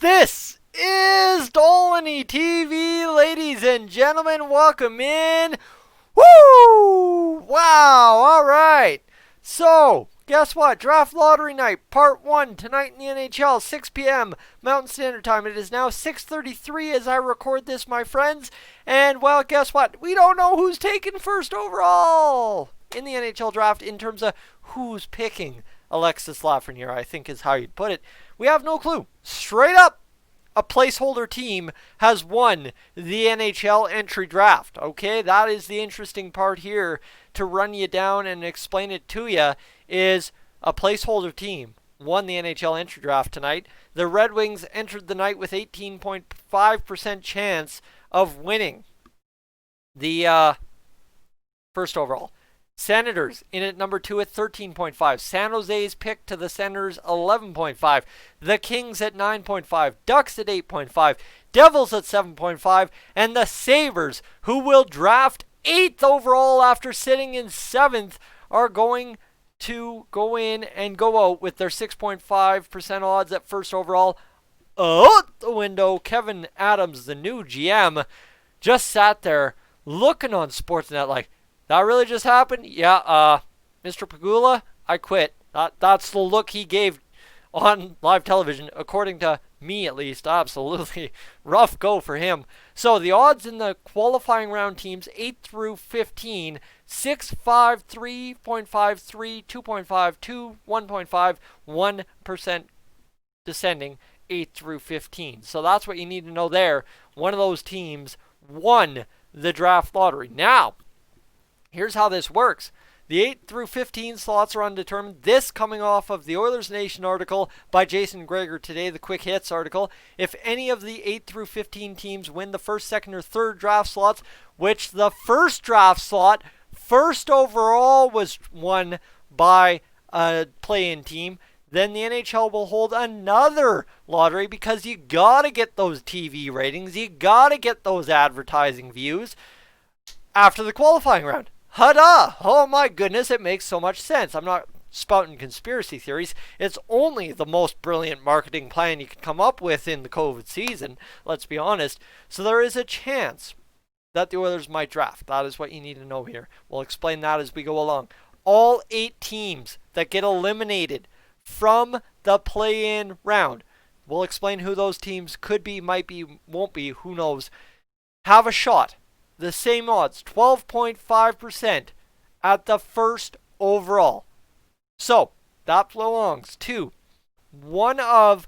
This is Dolany TV, ladies and gentlemen. Welcome in. Woo! Wow, alright. So, guess what? Draft Lottery Night, Part 1, tonight in the NHL, 6 p.m. Mountain Standard Time. It is now 6:33 as I record this, my friends. And, well, guess what? We don't know who's taken first overall in the NHL draft in terms of who's picking Alexis Lafreniere, I think is how you'd put it. We have no clue. Straight up, a placeholder team has won the NHL entry draft. Okay, that is the interesting part here to run you down and explain it to you is a placeholder team won the NHL entry draft tonight. The Red Wings entered the night with 18.5% chance of winning the first overall. Senators in at number 2 at 13.5. San Jose's pick to the Senators 11.5. The Kings at 9.5. Ducks at 8.5. Devils at 7.5. And the Sabres, who will draft 8th overall after sitting in 7th, are going to go in and go out with their 6.5% odds at first overall. Out the window. Kevin Adams, the new GM, just sat there looking on Sportsnet like, that really just happened? Yeah, Mr. Pagula, I quit. That's the look he gave on live television, according to me at least. Absolutely rough go for him. So the odds in the qualifying round teams 8 through 15, 6, 5, 3.53, 2.52, 1.5, 1% descending 8 through 15. So that's what you need to know there. One of those teams won the draft lottery. Now, here's how this works. The 8 through 15 slots are undetermined. This coming off of the Oilers Nation article by Jason Greger today, the Quick Hits article. If any of the 8 through 15 teams win the first, second, or third draft slots, which the first draft slot, first overall, was won by a play-in team, then the NHL will hold another lottery because you gotta get those TV ratings, you gotta get those advertising views after the qualifying round. Hada! Oh my goodness, it makes so much sense. I'm not spouting conspiracy theories. It's only the most brilliant marketing plan you could come up with in the COVID season, let's be honest. So there is a chance that the Oilers might draft. That is what you need to know here. We'll explain that as we go along. All 8 teams that get eliminated from the play-in round, we'll explain who those teams could be, might be, won't be, who knows, have a shot. The same odds, 12.5% at the first overall. So, that belongs to one of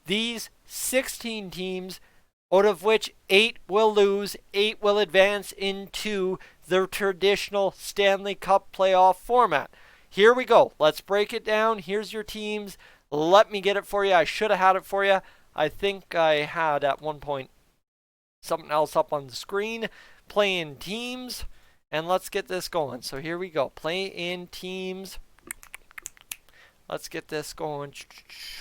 these 16 teams, out of which 8 will lose, 8 will advance into the traditional Stanley Cup playoff format. Here we go. Let's break it down. Here's your teams. Let me get it for you. I should have had it for you. I think I had at one point something else up on the screen. Play-in teams, and let's get this going. So here we go. Play-in teams. Let's get this going.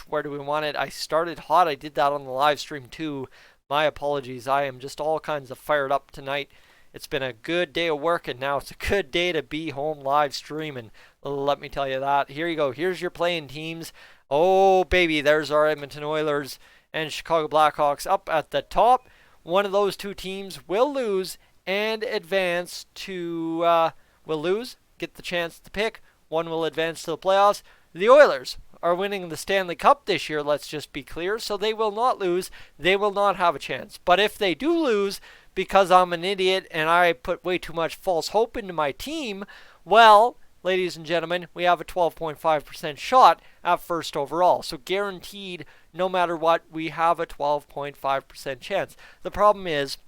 Where do we want it? I started hot. I did that on the live stream too. My apologies. I am just all kinds of fired up tonight. It's been a good day of work, and now it's a good day to be home live streaming. Let me tell you that. Here you go. Here's your play-in teams. Oh, baby. There's our Edmonton Oilers and Chicago Blackhawks up at the top. One of those two teams will lose and advance to, will lose, get the chance to pick. One will advance to the playoffs. The Oilers are winning the Stanley Cup this year, let's just be clear, so they will not lose. They will not have a chance. But if they do lose, because I'm an idiot and I put way too much false hope into my team, well, ladies and gentlemen, we have a 12.5% shot at first overall. So guaranteed, no matter what, we have a 12.5% chance. The problem is,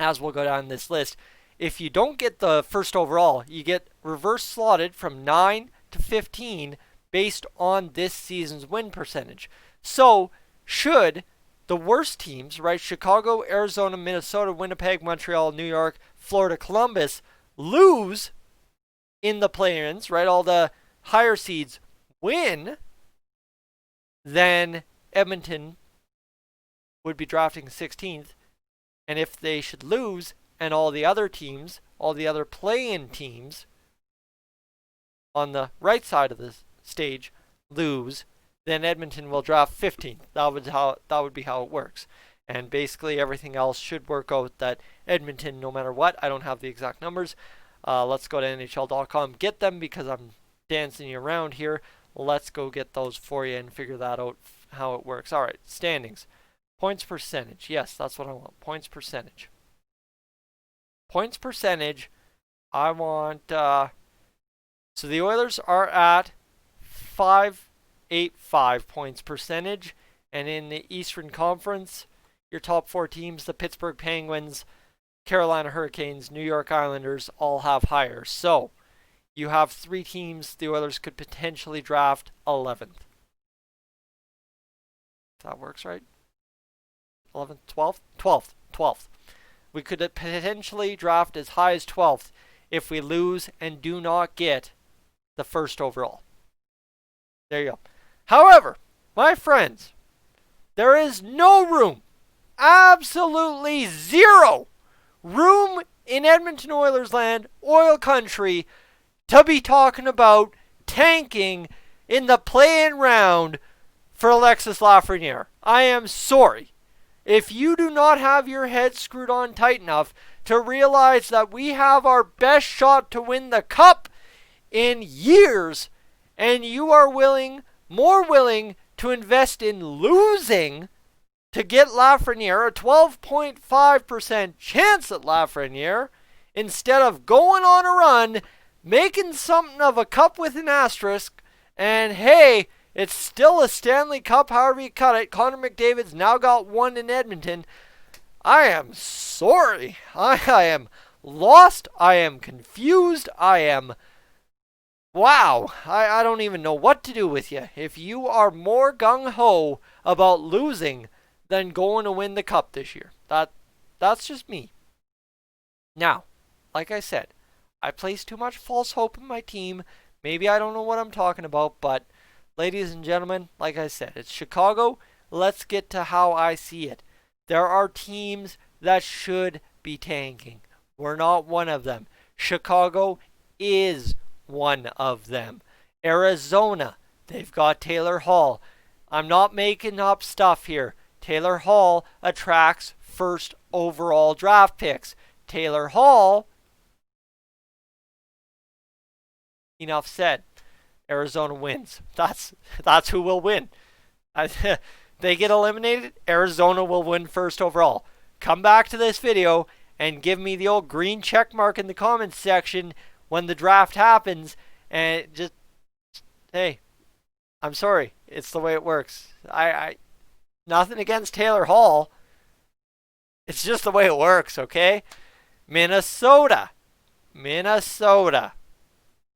as we'll go down this list, if you don't get the first overall, you get reverse slotted from 9 to 15 based on this season's win percentage. So, should the worst teams, right, Chicago, Arizona, Minnesota, Winnipeg, Montreal, New York, Florida, Columbus, lose in the play-ins, right, all the higher seeds win, then Edmonton would be drafting 16th. And if they should lose, and all the other teams, all the other play-in teams on the right side of the stage lose, then Edmonton will draft 15th. That would be how it works. And basically everything else should work out that Edmonton, no matter what, I don't have the exact numbers. Let's go to NHL.com, get them because I'm dancing you around here. Let's go get those for you and figure that out, how it works. All right, standings. Points percentage. Yes, that's what I want. Points percentage. Points percentage. I want... so the Oilers are at 585 points percentage. And in the Eastern Conference, your top 4 teams, the Pittsburgh Penguins, Carolina Hurricanes, New York Islanders, all have higher. So, you have 3 teams the Oilers could potentially draft 11th. That works, right? 11th, 12th? 12th. 12th. We could potentially draft as high as 12th if we lose and do not get the first overall. There you go. However, my friends, there is no room, absolutely zero room in Edmonton Oilers land, oil country, to be talking about tanking in the play-in round for Alexis Lafreniere. I am sorry. If you do not have your head screwed on tight enough to realize that we have our best shot to win the cup in years, and you are more willing to invest in losing to get Lafreniere, a 12.5% chance at Lafreniere, instead of going on a run, making something of a cup with an asterisk, and hey, it's still a Stanley Cup, however you cut it. Connor McDavid's now got 1 in Edmonton. I am sorry. I am lost. I am confused. Wow. I don't even know what to do with you. If you are more gung-ho about losing than going to win the cup this year. That's just me. Now, like I said, I place too much false hope in my team. Maybe I don't know what I'm talking about, but ladies and gentlemen, like I said, it's Chicago. Let's get to how I see it. There are teams that should be tanking. We're not one of them. Chicago is one of them. Arizona, they've got Taylor Hall. I'm not making up stuff here. Taylor Hall attracts first overall draft picks. Taylor Hall, enough said. Arizona wins. That's who will win. They get eliminated, Arizona will win first overall. Come back to this video and give me the old green check mark in the comments section when the draft happens, and just, hey, I'm sorry. It's the way it works. I nothing against Taylor Hall. It's just the way it works, okay? Minnesota.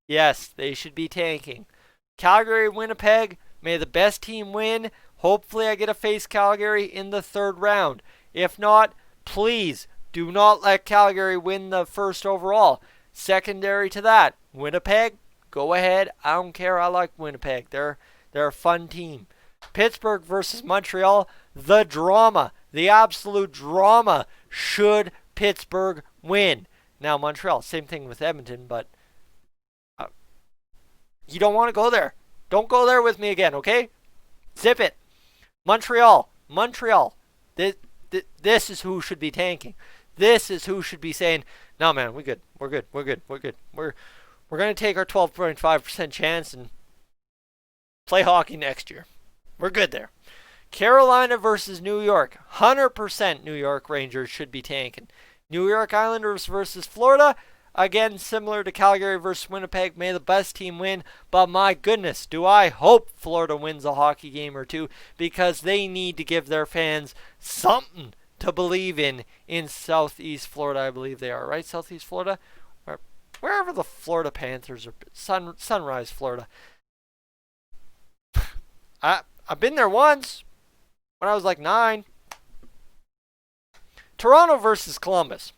Yes, they should be tanking. Calgary, Winnipeg, may the best team win. Hopefully I get to face Calgary in the 3rd round. If not, please do not let Calgary win the first overall. Secondary to that, Winnipeg, go ahead. I don't care. I like Winnipeg. They're a fun team. Pittsburgh versus Montreal, the drama, the absolute drama. Should Pittsburgh win? Now Montreal, same thing with Edmonton, but you don't want to go there. Don't go there with me again, okay? Zip it. Montreal. This is who should be tanking. This is who should be saying, no, man, we're good. We're going to take our 12.5% chance and play hockey next year. We're good there. Carolina versus New York. 100% New York Rangers should be tanking. New York Islanders versus Florida. Again, similar to Calgary versus Winnipeg, may the best team win. But my goodness, do I hope Florida wins a hockey game or two, because they need to give their fans something to believe in Southeast Florida. I believe they are, right? Southeast Florida? Wherever the Florida Panthers are. Sunrise, Florida. I've been there once when I was like 9. Toronto versus Columbus.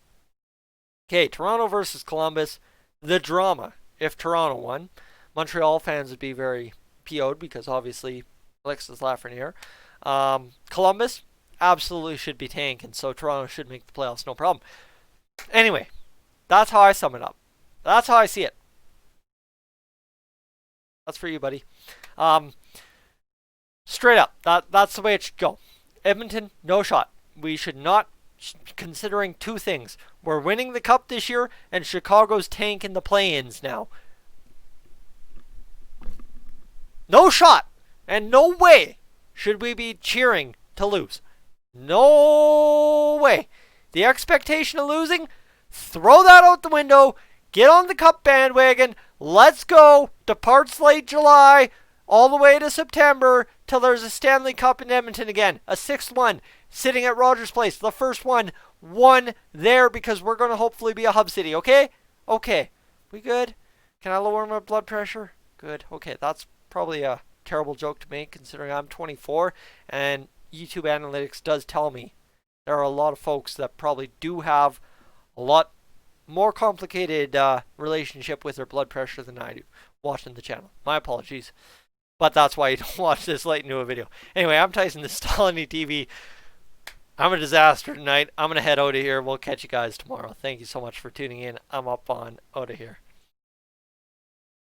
Okay, Toronto versus Columbus, the drama. If Toronto won, Montreal fans would be very PO'd because obviously Alexis Lafreniere. Columbus absolutely should be tanking, so Toronto should make the playoffs, no problem. Anyway, that's how I sum it up. That's how I see it. That's for you, buddy. Straight up. That's the way it should go. Edmonton, no shot. We should not, considering two things. We're winning the cup this year, and Chicago's tanking the play-ins now. No shot, and no way should we be cheering to lose. No way. The expectation of losing, throw that out the window. Get on the cup bandwagon. Let's go. Departs late July, all the way to September, till there's a Stanley Cup in Edmonton again. A sixth one, sitting at Rogers Place. The first one won there, because we're going to hopefully be a hub city, okay? Okay. We good? Can I lower my blood pressure? Good. Okay, that's probably a terrible joke to make, considering I'm 24, and YouTube analytics does tell me there are a lot of folks that probably do have a lot more complicated relationship with their blood pressure than I do watching the channel. My apologies. But that's why you don't watch this late into a video. Anyway, I'm Tyson, this is Untitled TV. I'm a disaster tonight. I'm going to head out of here. We'll catch you guys tomorrow. Thank you so much for tuning in. I'm up on out of here.